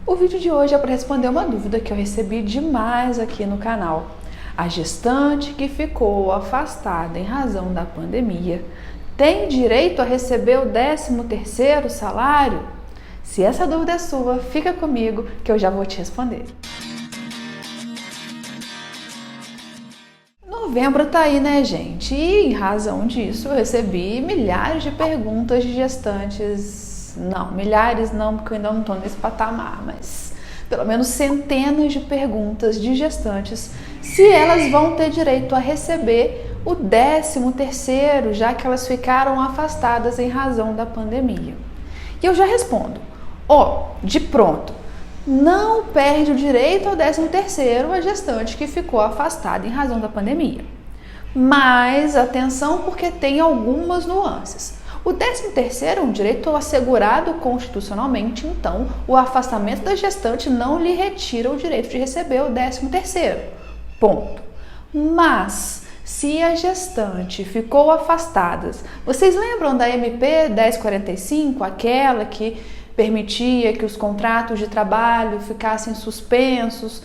O vídeo de hoje é para responder uma dúvida que eu recebi demais aqui no canal. A gestante que ficou afastada em razão da pandemia tem direito a receber o 13º salário? Se essa dúvida é sua, fica comigo que eu já vou te responder. Novembro tá aí, né, gente? E em razão disso eu recebi milhares de perguntas de gestantes. Não, milhares não, porque eu ainda não tô nesse patamar, mas pelo menos centenas de perguntas de gestantes se elas vão ter direito a receber o 13º, já que elas ficaram afastadas em razão da pandemia. E eu já respondo, de pronto, não perde o direito ao 13º a gestante que ficou afastada em razão da pandemia. Mas atenção, porque tem algumas nuances. O 13º é um direito assegurado constitucionalmente, então o afastamento da gestante não lhe retira o direito de receber o 13º. Ponto. Mas se a gestante ficou afastada, vocês lembram da MP 1045, aquela que permitia que os contratos de trabalho ficassem suspensos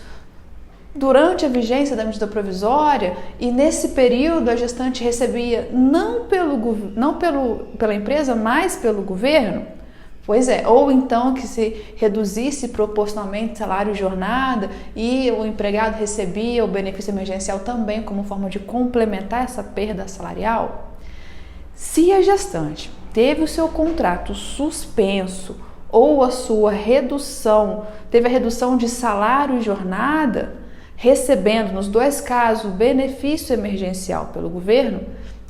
durante a vigência da medida provisória, e nesse período a gestante recebia não pela empresa, mas pelo governo? Pois é, ou então que se reduzisse proporcionalmente salário e jornada e o empregado recebia o benefício emergencial também como forma de complementar essa perda salarial? Se a gestante teve o seu contrato suspenso ou a sua redução, teve a redução de salário e jornada, recebendo, nos dois casos, o benefício emergencial pelo governo,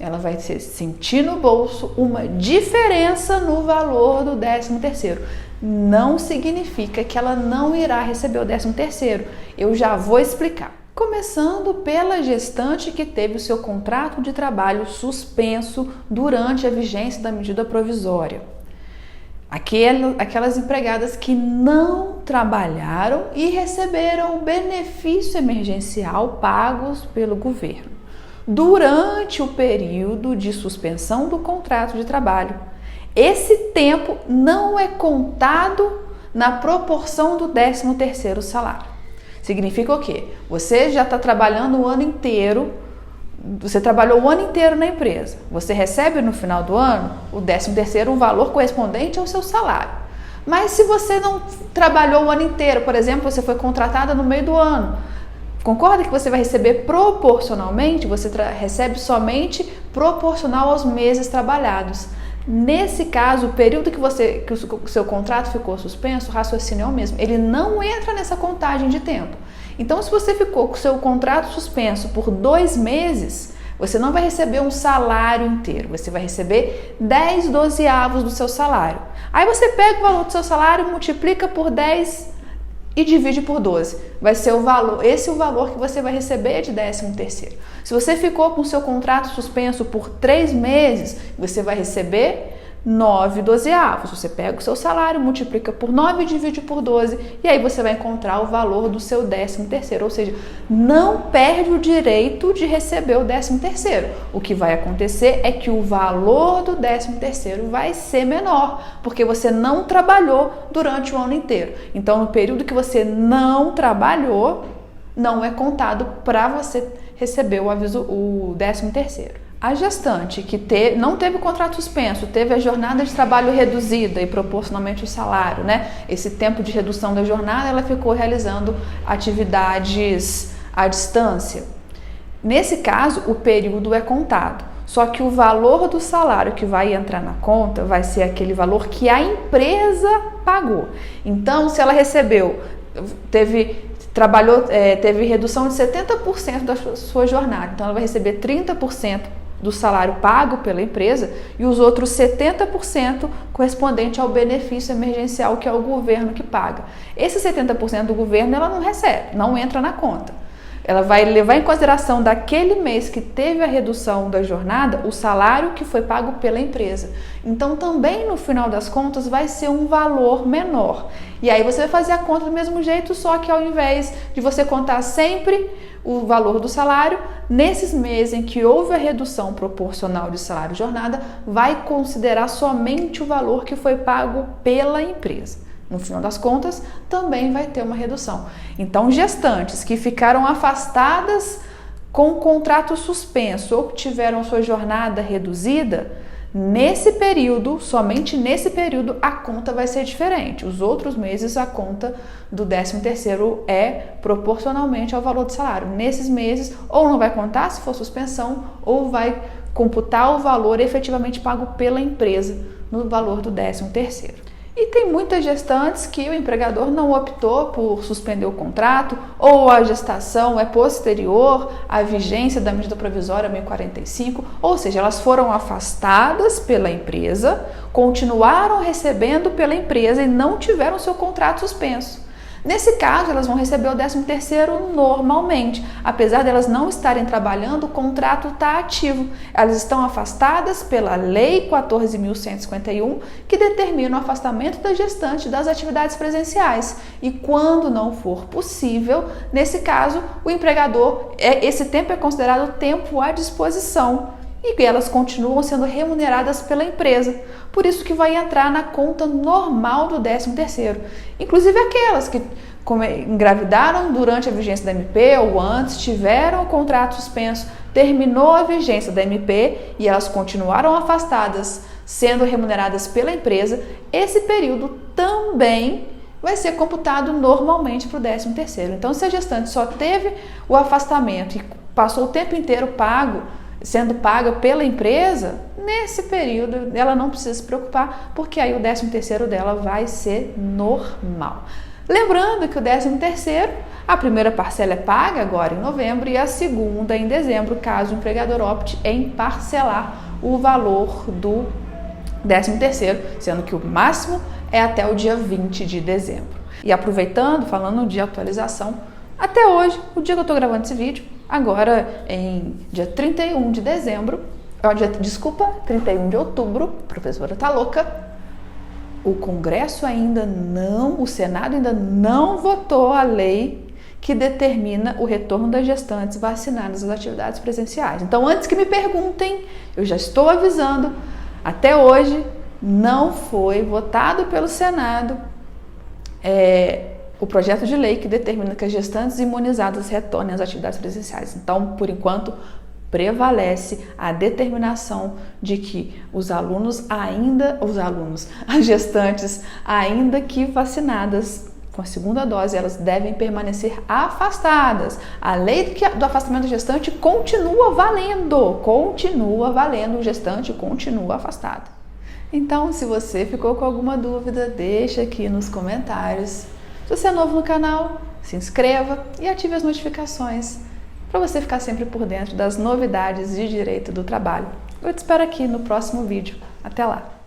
ela vai sentir no bolso uma diferença no valor do 13º. Não significa que ela não irá receber o 13º. Eu já vou explicar. Começando pela gestante que teve o seu contrato de trabalho suspenso durante a vigência da medida provisória. Aquelas empregadas que não trabalharam e receberam o benefício emergencial pagos pelo governo durante o período de suspensão do contrato de trabalho. Esse tempo não é contado na proporção do 13º salário. Significa o quê? Você já está trabalhando o ano inteiro. Você trabalhou o ano inteiro na empresa, você recebe no final do ano o 13º, um valor correspondente ao seu salário. Mas se você não trabalhou o ano inteiro, por exemplo, você foi contratada no meio do ano, concorda que você vai receber proporcionalmente? Você recebe somente proporcional aos meses trabalhados. Nesse caso, o período que o seu contrato ficou suspenso, o raciocínio é o mesmo, ele não entra nessa contagem de tempo. Então, se você ficou com o seu contrato suspenso por 2 meses, você não vai receber um salário inteiro, você vai receber 10/12 do seu salário. Aí você pega o valor do seu salário, multiplica por 10 e divide por 12. Vai ser o valor, esse é o valor que você vai receber de 13º. Se você ficou com o seu contrato suspenso por 3 meses, você vai receber 9/12. Você pega o seu salário, multiplica por 9 e divide por 12, e aí você vai encontrar o valor do seu 13º, ou seja, não perde o direito de receber o 13º. O que vai acontecer é que o valor do 13º vai ser menor, porque você não trabalhou durante o ano inteiro. Então, no período que você não trabalhou, não é contado para você receber o 13º. A gestante que não teve o contrato suspenso, teve a jornada de trabalho reduzida e proporcionalmente o salário, né? Esse tempo de redução da jornada, ela ficou realizando atividades à distância. Nesse caso, o período é contado, só que o valor do salário que vai entrar na conta vai ser aquele valor que a empresa pagou. Então, se ela teve redução de 70% da sua jornada, então ela vai receber 30% do salário pago pela empresa e os outros 70% correspondente ao benefício emergencial, que é o governo que paga. Esse 70% do governo ela não recebe, não entra na conta. Ela vai levar em consideração daquele mês que teve a redução da jornada, o salário que foi pago pela empresa. Então também no final das contas vai ser um valor menor. E aí você vai fazer a conta do mesmo jeito, só que ao invés de você contar sempre o valor do salário, nesses meses em que houve a redução proporcional de salário e jornada, vai considerar somente o valor que foi pago pela empresa. no final das contas, também vai ter uma redução. Então, gestantes que ficaram afastadas com o contrato suspenso ou que tiveram sua jornada reduzida, nesse período, somente nesse período, a conta vai ser diferente. Os outros meses, a conta do 13º é proporcionalmente ao valor do salário. Nesses meses, ou não vai contar se for suspensão, ou vai computar o valor efetivamente pago pela empresa no valor do 13º. E tem muitas gestantes que o empregador não optou por suspender o contrato, ou a gestação é posterior à vigência da medida provisória 1045, ou seja, elas foram afastadas pela empresa, continuaram recebendo pela empresa e não tiveram seu contrato suspenso. Nesse caso, elas vão receber o 13º normalmente. Apesar de elas não estarem trabalhando, o contrato está ativo. Elas estão afastadas pela Lei 14.151, que determina o afastamento da gestante das atividades presenciais. E quando não for possível, nesse caso, o empregador, esse tempo é considerado tempo à disposição. E elas continuam sendo remuneradas pela empresa. Por isso que vai entrar na conta normal do 13º. Inclusive aquelas que engravidaram durante a vigência da MP ou antes, tiveram o contrato suspenso, terminou a vigência da MP e elas continuaram afastadas, sendo remuneradas pela empresa, esse período também vai ser computado normalmente para o 13º. Então, se a gestante só teve o afastamento e passou o tempo inteiro sendo paga pela empresa, nesse período ela não precisa se preocupar, porque aí o 13º dela vai ser normal. Lembrando que o 13º, a primeira parcela é paga agora em novembro e a segunda em dezembro, caso o empregador opte em parcelar o valor do 13º, sendo que o máximo é até o dia 20 de dezembro. E aproveitando, falando de atualização, até hoje, o dia que eu estou gravando esse vídeo, agora em dia 31 de dezembro, 31 de outubro, a professora tá louca, o Senado ainda não votou a lei que determina o retorno das gestantes vacinadas às atividades presenciais. Então, antes que me perguntem, eu já estou avisando, até hoje não foi votado pelo Senado o projeto de lei que determina que as gestantes imunizadas retornem às atividades presenciais. Então, por enquanto, prevalece a determinação de que as gestantes, ainda que vacinadas com a segunda dose, elas devem permanecer afastadas. A lei do afastamento da gestante continua valendo, o gestante continua afastada. Então, se você ficou com alguma dúvida, deixa aqui nos comentários. Se você é novo no canal, se inscreva e ative as notificações para você ficar sempre por dentro das novidades de direito do trabalho. Eu te espero aqui no próximo vídeo. Até lá!